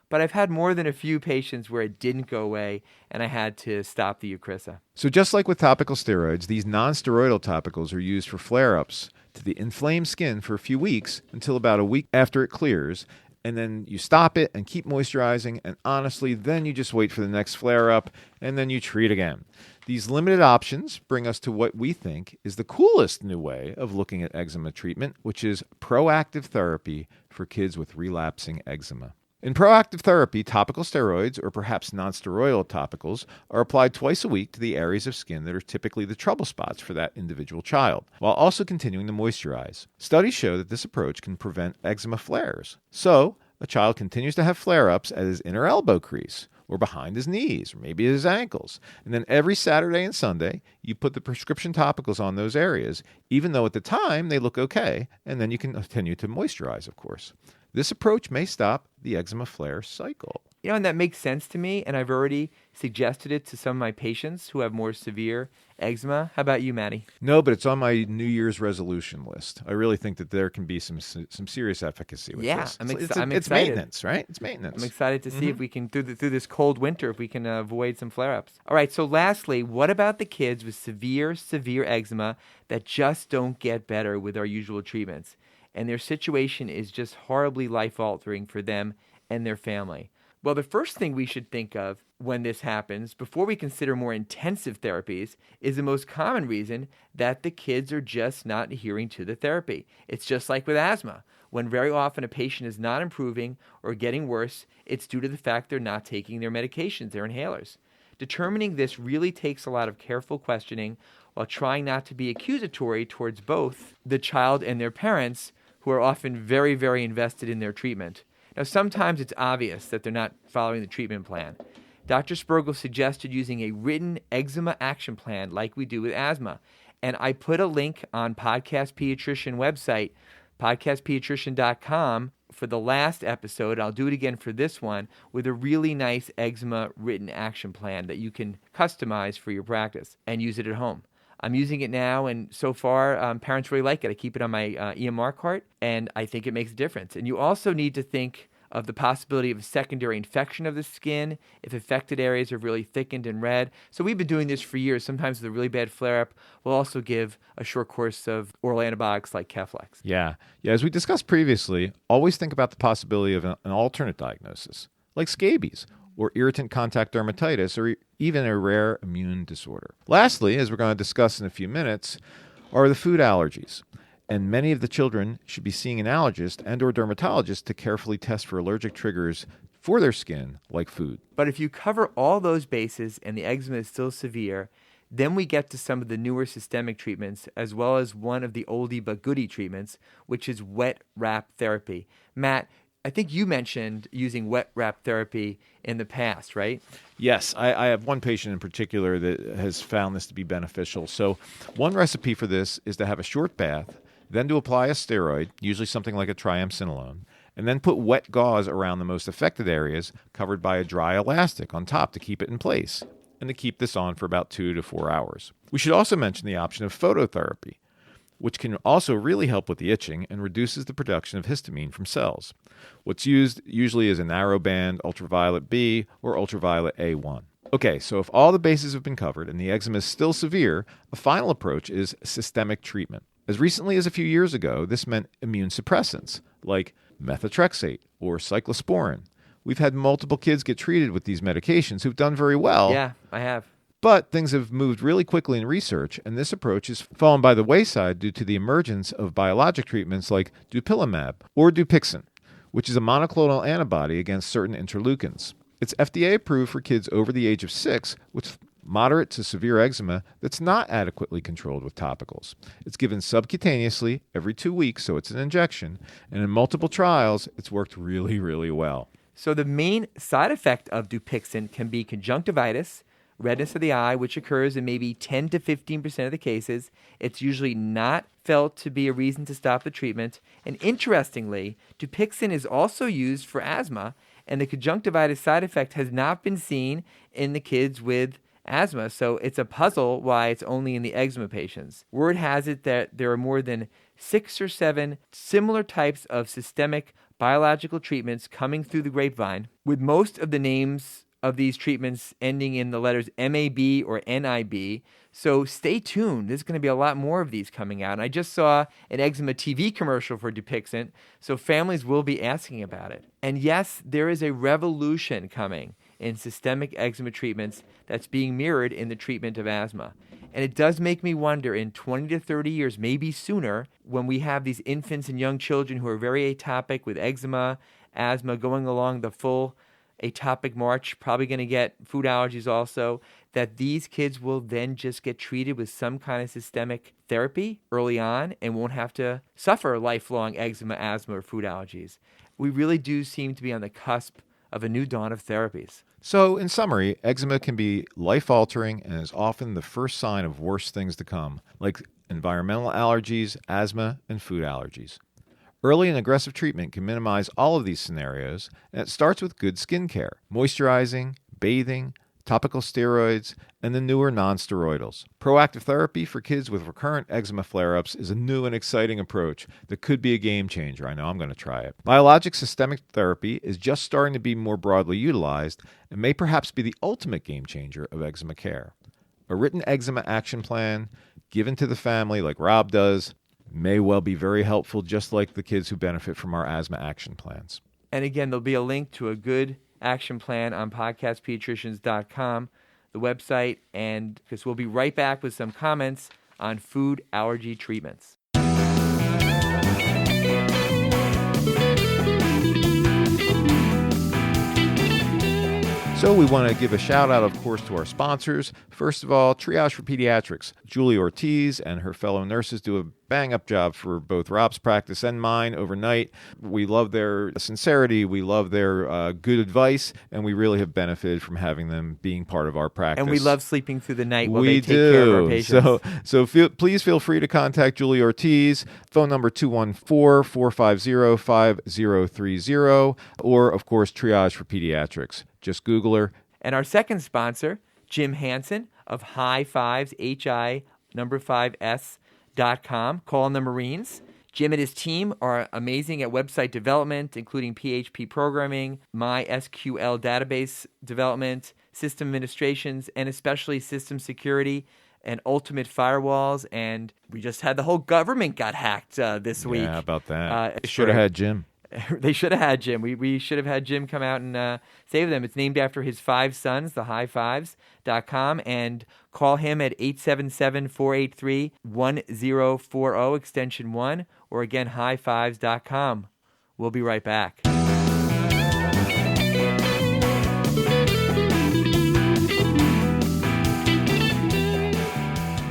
But I've had more than a few patients where it didn't go away, and I had to stop the Eucrasa. So just like with topical steroids, these non-steroidal topicals are used for flare-ups to the inflamed skin for a few weeks until about a week after it clears, and then you stop it and keep moisturizing, and honestly, then you just wait for the next flare-up, and then you treat again. These limited options bring us to what we think is the coolest new way of looking at eczema treatment, which is proactive therapy for kids with relapsing eczema. In proactive therapy, topical steroids, or perhaps nonsteroidal topicals, are applied twice a week to the areas of skin that are typically the trouble spots for that individual child, while also continuing to moisturize. Studies show that this approach can prevent eczema flares. So, a child continues to have flare-ups at his inner elbow crease, or behind his knees, or maybe his ankles. And then every Saturday and Sunday, you put the prescription topicals on those areas, even though at the time they look okay, and then you can continue to moisturize, of course. This approach may stop the eczema flare cycle. And that makes sense to me, and I've already suggested it to some of my patients who have more severe eczema. How about you, Maddie? No, but it's on my New Year's resolution list. I really think that there can be some serious efficacy with this. I'm excited. It's maintenance, right? It's maintenance. I'm excited to see if we can, through this cold winter, if we can avoid some flare-ups. All right, so lastly, what about the kids with severe eczema that just don't get better with our usual treatments? And their situation is just horribly life-altering for them and their family. Well, the first thing we should think of when this happens, before we consider more intensive therapies, is the most common reason that the kids are just not adhering to the therapy. It's just like with asthma. When very often a patient is not improving or getting worse, it's due to the fact they're not taking their medications, their inhalers. Determining this really takes a lot of careful questioning while trying not to be accusatory towards both the child and their parents, who are often very, very invested in their treatment. Now, sometimes it's obvious that they're not following the treatment plan. Dr. Spergel suggested using a written eczema action plan like we do with asthma. And I put a link on Podcast Pediatrician website, podcastpediatrician.com, for the last episode. I'll do it again for this one with a really nice eczema written action plan that you can customize for your practice and use it at home. I'm using it now, and so far, parents really like it. I keep it on my EMR cart, and I think it makes a difference. And you also need to think of the possibility of a secondary infection of the skin if affected areas are really thickened and red. So we've been doing this for years. Sometimes with a really bad flare-up, we'll also give a short course of oral antibiotics like Keflex. Yeah. As we discussed previously, always think about the possibility of an alternate diagnosis, like scabies, or irritant contact dermatitis, or even a rare immune disorder. Lastly, as we're going to discuss in a few minutes, are the food allergies. And many of the children should be seeing an allergist and or dermatologist to carefully test for allergic triggers for their skin, like food. But if you cover all those bases and the eczema is still severe, then we get to some of the newer systemic treatments, as well as one of the oldie but goodie treatments, which is wet wrap therapy. Matt, I think you mentioned using wet wrap therapy in the past, right? Yes, I have one patient in particular that has found this to be beneficial. So one recipe for this is to have a short bath, then to apply a steroid, usually something like a triamcinolone, and then put wet gauze around the most affected areas covered by a dry elastic on top to keep it in place, and to keep this on for about 2 to 4 hours. We should also mention the option of phototherapy, which can also really help with the itching and reduces the production of histamine from cells. What's used usually is a narrowband ultraviolet B or ultraviolet A1. Okay, so if all the bases have been covered and the eczema is still severe, a final approach is systemic treatment. As recently as a few years ago, this meant immune suppressants like methotrexate or cyclosporin. We've had multiple kids get treated with these medications who've done very well. Yeah, I have. But things have moved really quickly in research, and this approach has fallen by the wayside due to the emergence of biologic treatments like dupilumab or Dupixent, which is a monoclonal antibody against certain interleukins. It's FDA approved for kids over the age of 6 with moderate to severe eczema that's not adequately controlled with topicals. It's given subcutaneously every 2 weeks, so it's an injection, and in multiple trials, it's worked really, really well. So the main side effect of Dupixent can be conjunctivitis, redness of the eye, which occurs in maybe 10 to 15% of the cases. It's usually not felt to be a reason to stop the treatment. And interestingly, Dupixent is also used for asthma, and the conjunctivitis side effect has not been seen in the kids with asthma. So it's a puzzle why it's only in the eczema patients. Word has it that there are more than 6 or 7 similar types of systemic biological treatments coming through the grapevine, with most of the names of these treatments ending in the letters MAB or NIB. So stay tuned. There's going to be a lot more of these coming out. And I just saw an eczema TV commercial for Dupixent, so families will be asking about it. And yes, there is a revolution coming in systemic eczema treatments that's being mirrored in the treatment of asthma. And it does make me wonder, in 20 to 30 years, maybe sooner, when we have these infants and young children who are very atopic with eczema, asthma, going along the full atopic march, probably going to get food allergies also, that these kids will then just get treated with some kind of systemic therapy early on and won't have to suffer lifelong eczema, asthma, or food allergies. We really do seem to be on the cusp of a new dawn of therapies. So, in summary, eczema can be life-altering and is often the first sign of worse things to come, like environmental allergies, asthma, and food allergies. Early and aggressive treatment can minimize all of these scenarios, and it starts with good skin care, moisturizing, bathing, topical steroids, and the newer non-steroidals. Proactive therapy for kids with recurrent eczema flare-ups is a new and exciting approach that could be a game changer. I know I'm going to try it. Biologic systemic therapy is just starting to be more broadly utilized and may perhaps be the ultimate game changer of eczema care. A written eczema action plan given to the family like Rob does may well be very helpful, just like the kids who benefit from our asthma action plans. And again, there'll be a link to a good action plan on podcastpediatricians.com, the website, and because we'll be right back with some comments on food allergy treatments. So we want to give a shout out, of course, to our sponsors. First of all, Triage for Pediatrics. Julie Ortiz and her fellow nurses do a bang-up job for both Rob's practice and mine overnight. We love their sincerity. We love their good advice, and we really have benefited from having them being part of our practice. And we love sleeping through the night while they take care of our patients. Please feel free to contact Julie Ortiz. Phone number 214-450-5030, or, of course, Triage for Pediatrics. Just Google her. And our second sponsor, Jim Hansen of High Fives, HI5S.com. Call on the Marines. Jim and his team are amazing at website development, including PHP programming, MySQL database development, system administrations, and especially system security and ultimate firewalls. And we just had the whole government got hacked this week. Yeah, about that. Should have had Jim. They should have had Jim. We should have had Jim come out and save them. It's named after his 5 sons, the highfives.com, and call him at 877-483-1040, extension 1, or again, highfives.com. We'll be right back.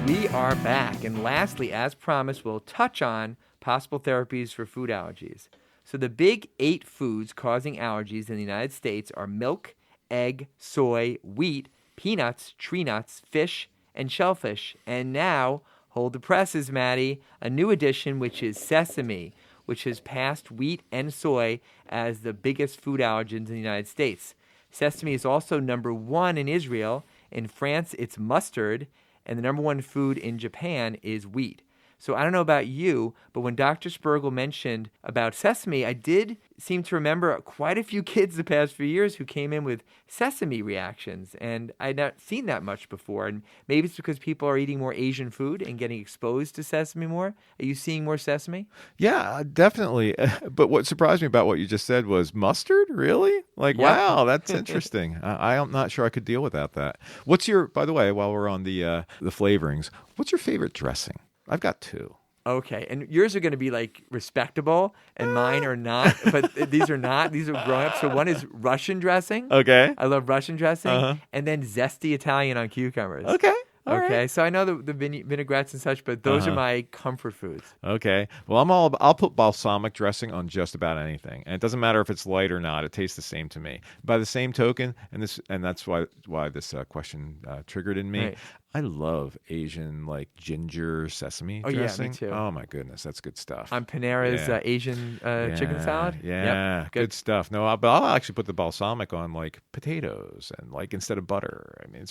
We are back. And lastly, as promised, we'll touch on possible therapies for food allergies. So the big 8 foods causing allergies in the United States are milk, egg, soy, wheat, peanuts, tree nuts, fish, and shellfish. And now, hold the presses, Maddie, a new addition, which is sesame, which has passed wheat and soy as the biggest food allergens in the United States. Sesame is also number 1 in Israel. In France, it's mustard. And the number 1 food in Japan is wheat. So I don't know about you, but when Dr. Spergel mentioned about sesame, I did seem to remember quite a few kids the past few years who came in with sesame reactions, and I'd not seen that much before. And maybe it's because people are eating more Asian food and getting exposed to sesame more. Are you seeing more sesame? Yeah, definitely. But what surprised me about what you just said was mustard? Really? Wow, that's interesting. I'm not sure I could deal without that. By the way, while we're on the flavorings, what's your favorite dressing? I've got 2. Okay, and yours are going to be like respectable, and mine are not. But these are not. These are grown up. So one is Russian dressing. Okay, I love Russian dressing, and then zesty Italian on cucumbers. Okay. All okay, right. So I know the vinaigrettes and such, but those are my comfort foods. Okay. Well, I'll put balsamic dressing on just about anything, and it doesn't matter if it's light or not. It tastes the same to me. By the same token, and that's why this question triggered in me. Right. I love Asian ginger sesame dressing. Yeah, me too. Oh my goodness, that's good stuff. On Panera's Asian chicken salad. Yeah, yep. Good stuff. No, but I'll actually put the balsamic on potatoes and instead of butter. I mean,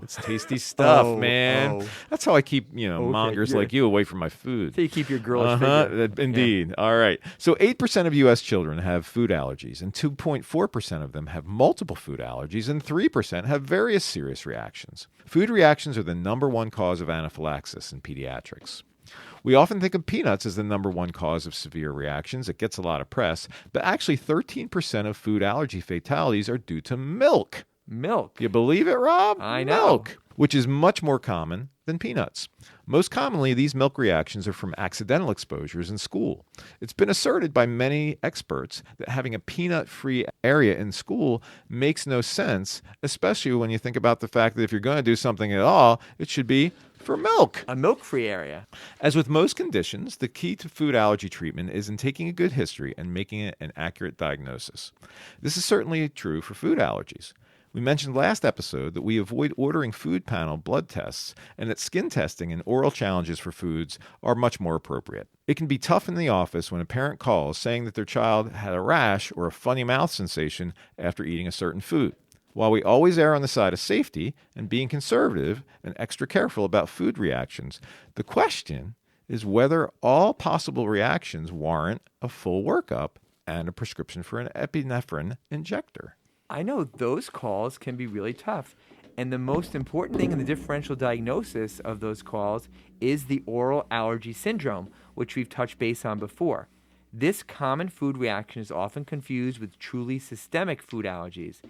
it's tasty stuff, man. That's how I keep mongers like you away from my food. So you keep your girlish figure. Indeed. Yeah. All right. So 8% of U.S. children have food allergies, and 2.4% of them have multiple food allergies, and 3% have various serious reactions. Food reactions are the number 1 cause of anaphylaxis in pediatrics. We often think of peanuts as the number 1 cause of severe reactions. It gets a lot of press, but actually 13% of food allergy fatalities are due to milk. Milk. You believe it, Rob? I know. Milk, which is much more common than peanuts. Most commonly, these milk reactions are from accidental exposures in school. It's been asserted by many experts that having a peanut-free area in school makes no sense, especially when you think about the fact that if you're going to do something at all, it should be for milk. A milk-free area. As with most conditions, the key to food allergy treatment is in taking a good history and making it an accurate diagnosis. This is certainly true for food allergies. We mentioned last episode that we avoid ordering food panel blood tests and that skin testing and oral challenges for foods are much more appropriate. It can be tough in the office when a parent calls saying that their child had a rash or a funny mouth sensation after eating a certain food. While we always err on the side of safety and being conservative and extra careful about food reactions, the question is whether all possible reactions warrant a full workup and a prescription for an epinephrine injector. I know those calls can be really tough. And the most important thing in the differential diagnosis of those calls is the oral allergy syndrome, which we've touched base on before. This common food reaction is often confused with truly systemic food allergies.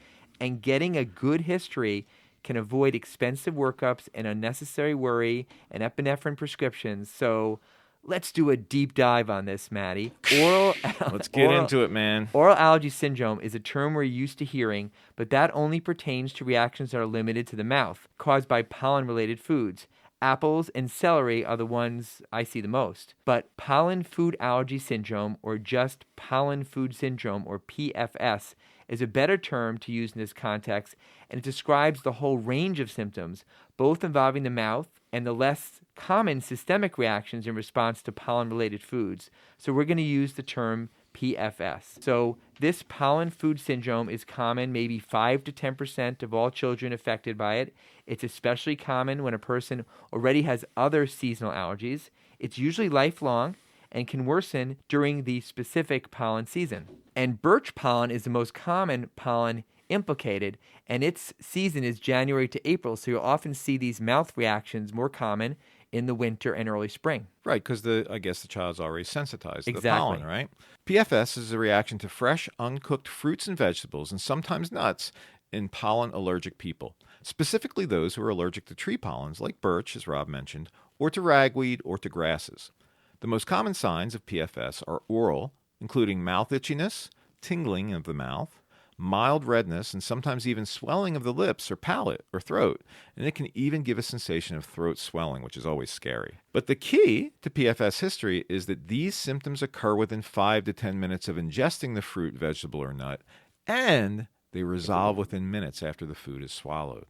And getting a good history can avoid expensive workups and unnecessary worry and epinephrine prescriptions. So let's do a deep dive on this, Maddie. Let's get into it, man. Oral allergy syndrome is a term we're used to hearing, but that only pertains to reactions that are limited to the mouth, caused by pollen-related foods. Apples and celery are the ones I see the most. But pollen food allergy syndrome, or just pollen food syndrome, or PFS, is a better term to use in this context, and it describes the whole range of symptoms, both involving the mouth and the less common systemic reactions in response to pollen-related foods. So we're going to use the term PFS. So this pollen food syndrome is common, maybe 5 to 10% of all children affected by it. It's especially common when a person already has other seasonal allergies. It's usually lifelong and can worsen during the specific pollen season. And birch pollen is the most common pollen implicated, and its season is January to April, so you'll often see these mouth reactions more common in the winter and early spring. Right, because I guess the child's already sensitized to Exactly. the pollen, right? PFS is a reaction to fresh, uncooked fruits and vegetables, and sometimes nuts, in pollen allergic people, specifically those who are allergic to tree pollens like birch, as Rob mentioned, or to ragweed or to grasses. The most common signs of PFS are oral, including mouth itchiness, tingling of the mouth, mild redness, and sometimes even swelling of the lips or palate or throat, and it can even give a sensation of throat swelling, which is always scary. But the key to PFS history is that these symptoms occur within 5 to 10 minutes of ingesting the fruit, vegetable, or nut, and they resolve within minutes after the food is swallowed.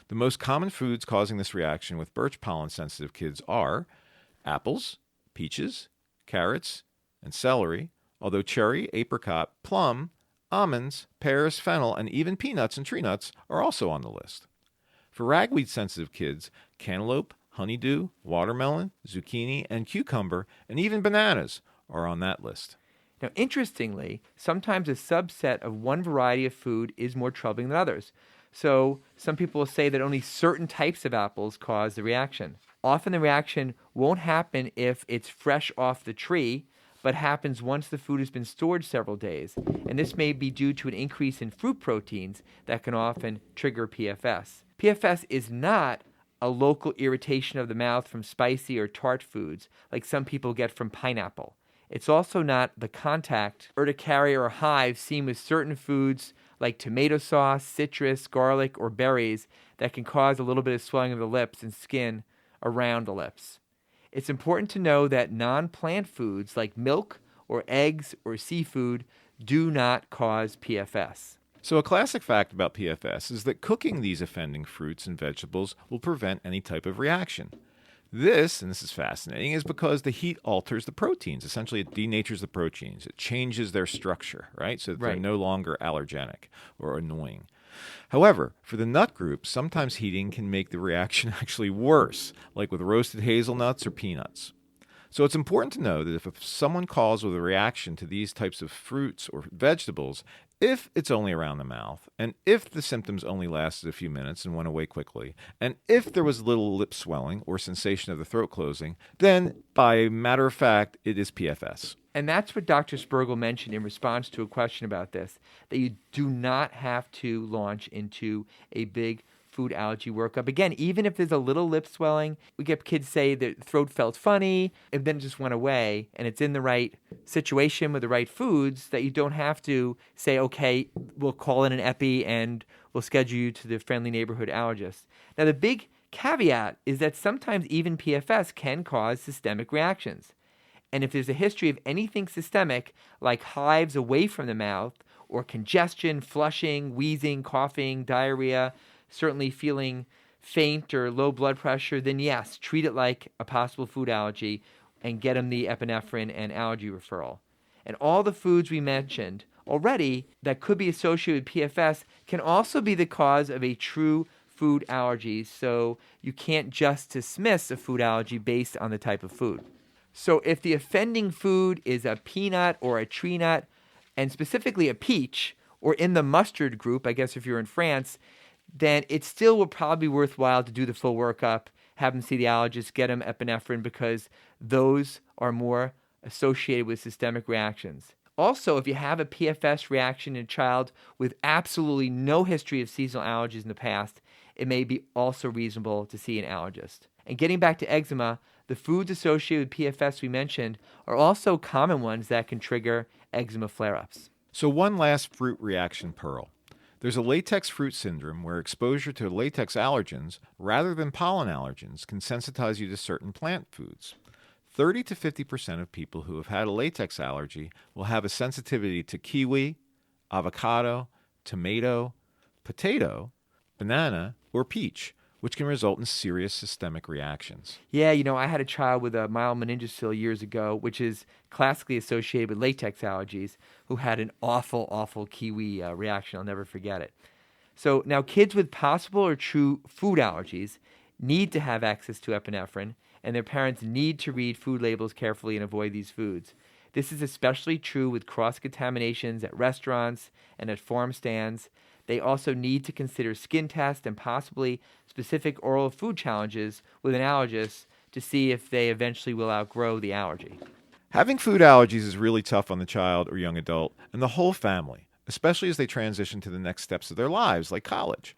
The most common foods causing this reaction with birch pollen-sensitive kids are apples, peaches, carrots, and celery, although cherry, apricot, plum, almonds, pears, fennel, and even peanuts and tree nuts are also on the list. For ragweed-sensitive kids, cantaloupe, honeydew, watermelon, zucchini, and cucumber, and even bananas are on that list. Now, interestingly, sometimes a subset of one variety of food is more troubling than others. So some people will say that only certain types of apples cause the reaction. Often the reaction won't happen if it's fresh off the tree, but happens once the food has been stored several days. And this may be due to an increase in fruit proteins that can often trigger PFS. PFS is not a local irritation of the mouth from spicy or tart foods like some people get from pineapple. It's also not the contact, urticaria, or hives seen with certain foods like tomato sauce, citrus, garlic, or berries that can cause a little bit of swelling of the lips and skin around the lips. It's important to know that non-plant foods like milk or eggs or seafood do not cause PFS. So a classic fact about PFS is that cooking these offending fruits and vegetables will prevent any type of reaction. This, and this is fascinating, is because the heat alters the proteins. Essentially, it denatures the proteins. It changes their structure, right? So that they're no longer allergenic or annoying. However, for the nut group, sometimes heating can make the reaction actually worse, like with roasted hazelnuts or peanuts. So it's important to know that if someone calls with a reaction to these types of fruits or vegetables, if it's only around the mouth, and if the symptoms only lasted a few minutes and went away quickly, and if there was little lip swelling or sensation of the throat closing, then, by matter of fact, it is PFS. And that's what Dr. Spergel mentioned in response to a question about this, that you do not have to launch into a big food allergy workup. Again, even if there's a little lip swelling, we get kids say their throat felt funny, and then it just went away, and it's in the right situation with the right foods, that you don't have to say, okay, we'll call in an epi and we'll schedule you to the friendly neighborhood allergist. Now, the big caveat is that sometimes even PFS can cause systemic reactions. And if there's a history of anything systemic, like hives away from the mouth or congestion, flushing, wheezing, coughing, diarrhea, certainly feeling faint or low blood pressure, then yes, treat it like a possible food allergy and get them the epinephrine and allergy referral. And all the foods we mentioned already that could be associated with PFS can also be the cause of a true food allergy, so you can't just dismiss a food allergy based on the type of food. So if the offending food is a peanut or a tree nut, and specifically a peach, or in the mustard group, I guess if you're in France, then it still will probably be worthwhile to do the full workup, have them see the allergist, get them epinephrine, because those are more associated with systemic reactions. Also, if you have a PFS reaction in a child with absolutely no history of seasonal allergies in the past, it may be also reasonable to see an allergist. And getting back to eczema, the foods associated with PFS we mentioned are also common ones that can trigger eczema flare-ups. So one last fruit reaction pearl. There's a latex fruit syndrome where exposure to latex allergens rather than pollen allergens can sensitize you to certain plant foods. 30 to 50% of people who have had a latex allergy will have a sensitivity to kiwi, avocado, tomato, potato, banana, or peach, which can result in serious systemic reactions. Yeah, I had a child with a mild meningocele years ago, which is classically associated with latex allergies, who had an awful, awful kiwi reaction. I'll never forget it. So now kids with possible or true food allergies need to have access to epinephrine, and their parents need to read food labels carefully and avoid these foods. This is especially true with cross-contaminations at restaurants and at farm stands. They also need to consider skin tests and possibly specific oral food challenges with an allergist to see if they eventually will outgrow the allergy. Having food allergies is really tough on the child or young adult and the whole family, especially as they transition to the next steps of their lives, like college.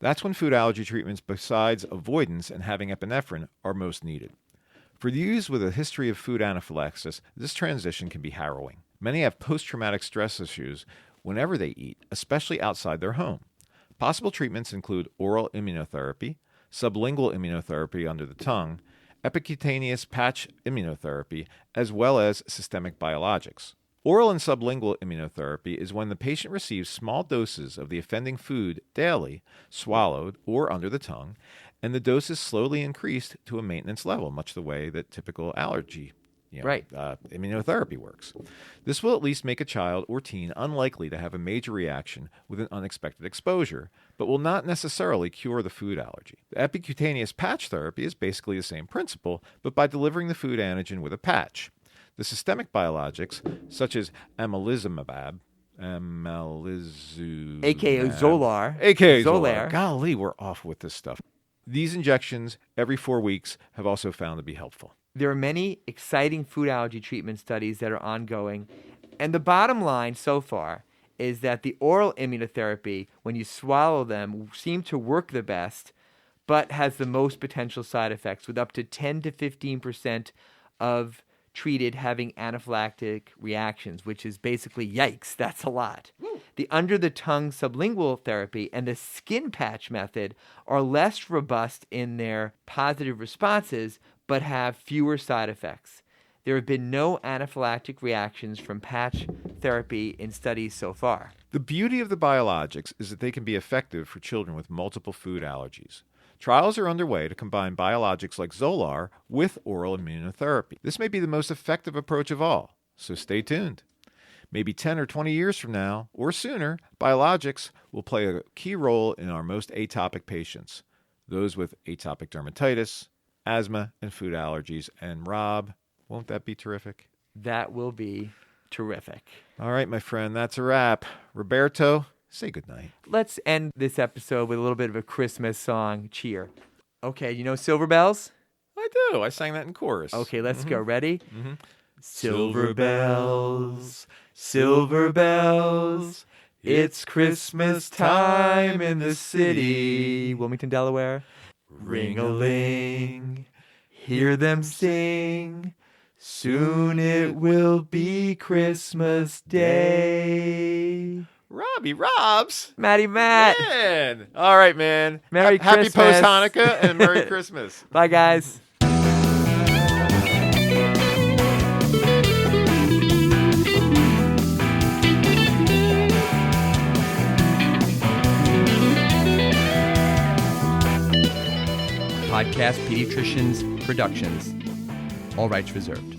That's when food allergy treatments besides avoidance and having epinephrine are most needed. For those with a history of food anaphylaxis, this transition can be harrowing. Many have post-traumatic stress issues whenever they eat, especially outside their home. Possible treatments include oral immunotherapy, sublingual immunotherapy under the tongue, epicutaneous patch immunotherapy, as well as systemic biologics. Oral and sublingual immunotherapy is when the patient receives small doses of the offending food daily, swallowed or under the tongue, and the dose is slowly increased to a maintenance level, much the way that typical allergy immunotherapy works. This will at least make a child or teen unlikely to have a major reaction with an unexpected exposure, but will not necessarily cure the food allergy. The epicutaneous patch therapy is basically the same principle, but by delivering the food antigen with a patch. The systemic biologics, such as amlizumab, A.K.A. Zolar. A.K.A. Zolar. Golly, we're off with this stuff. These injections every 4 weeks have also found to be helpful. There are many exciting food allergy treatment studies that are ongoing, and the bottom line so far is that the oral immunotherapy, when you swallow them, seem to work the best, but has the most potential side effects, with up to 10 to 15% of treated having anaphylactic reactions, which is basically yikes. That's a lot. The under-the-tongue sublingual therapy and the skin patch method are less robust in their positive responses, but have fewer side effects. There have been no anaphylactic reactions from patch therapy in studies so far. The beauty of the biologics is that they can be effective for children with multiple food allergies. Trials are underway to combine biologics like Zolar with oral immunotherapy. This may be the most effective approach of all, so stay tuned. Maybe 10 or 20 years from now, or sooner, biologics will play a key role in our most atopic patients, those with atopic dermatitis, asthma, and food allergies. And Rob, won't that be terrific? That will be terrific. All right, my friend, that's a wrap. Roberto, say goodnight. Let's end this episode with a little bit of a Christmas song cheer. Okay, you know Silver Bells? I do. I sang that in chorus. Okay, let's go. Ready? Silver bells, silver bells, it's Christmas time in the city. Wilmington, Delaware. Ring-a-ling, hear them sing. Soon it will be Christmas Day. Robbie Robs. Matt. Man. All right, man. Merry Happy Christmas. post-Hanukkah and Merry Christmas. Bye, guys. Podcast Pediatricians Productions. All rights reserved.